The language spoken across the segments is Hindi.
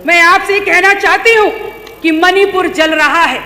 मैं आपसे कहना चाहती हूं कि मणिपुर जल रहा है,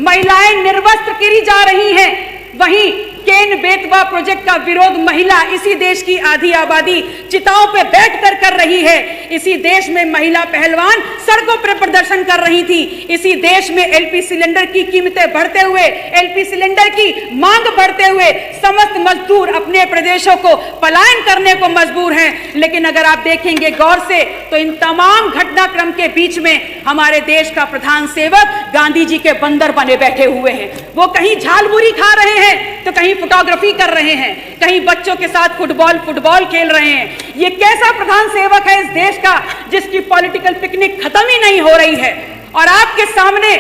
महिलाएं निर्वस्त्र गिरी जा रही हैं, वहीं केन बेतवा प्रोजेक्ट का विरोध महिला इसी देश की आधी आबादी चिताओं पे बैठकर कर रही है। इसी देश में महिला पहलवान सड़कों पर प्रदर्शन कर रही थी। इसी देश में एलपी सिलेंडर की कीमतें बढ़ते हुए, एलपी सिलेंडर की मांग बढ़ते हुए समस्त मजदूर अपने प्रदेशों को पलायन करने को मजबूर हैं। लेकिन अगर आप देखेंगे गौर से तो इन तमाम घटनाक्रम के बीच में हमारे देश का प्रधान सेवक गांधी जी के बंदर बने बैठे हुए हैं। वो कहीं झालमुरी खा रहे हैं तो कहीं फोटोग्राफी कर रहे हैं, कहीं बच्चों के साथ फुटबॉल खेल रहे हैं। ये कैसा प्रधान सेवक है इस देश का जिसकी पॉलिटिकल पिकनिक खत्म ही नहीं हो रही है? और आपके सामने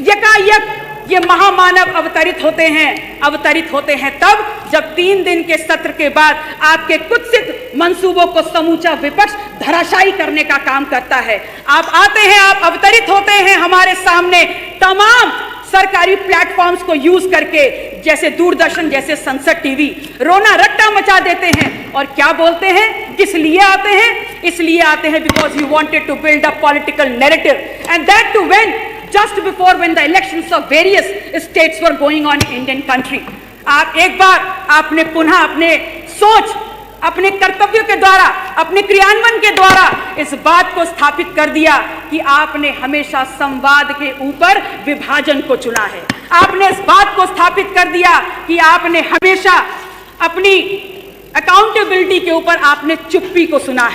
यकायक ये महामानव अवतरित होते हैं तब जब 3 दिन के सत्र के बाद आपके कुत्सित मंसूबों को समूचा विपक्ष धराशायी करने का काम करता है। आप आते हैं, आप अवतरित होते हैं हमारे सामने तमाम सरकारी प्लेटफॉर्म्स को यूज करके, जैसे दूरदर्शन, जैसे संसद टीवी, रोना रट्टा मचा देते हैं। और क्या बोलते हैं, किस लिए आते हैं? इसलिए आते हैं because you wanted to build a political narrative and that too when just before when the elections of various states were going on in Indian country। आप एक बार आपने पुनः अपने सोच, अपने कर्तव्यों के द्वारा, अपने क्रियान्वयन के द्वारा इस बात को स्थापित कर दिया कि आपने हमेशा संवाद के ऊपर विभाजन को चुना है। आपने इस बात को स्थापित कर दिया कि आपने हमेशा अपनी अकाउंटेबिलिटी के ऊपर आपने चुप्पी को सुना है।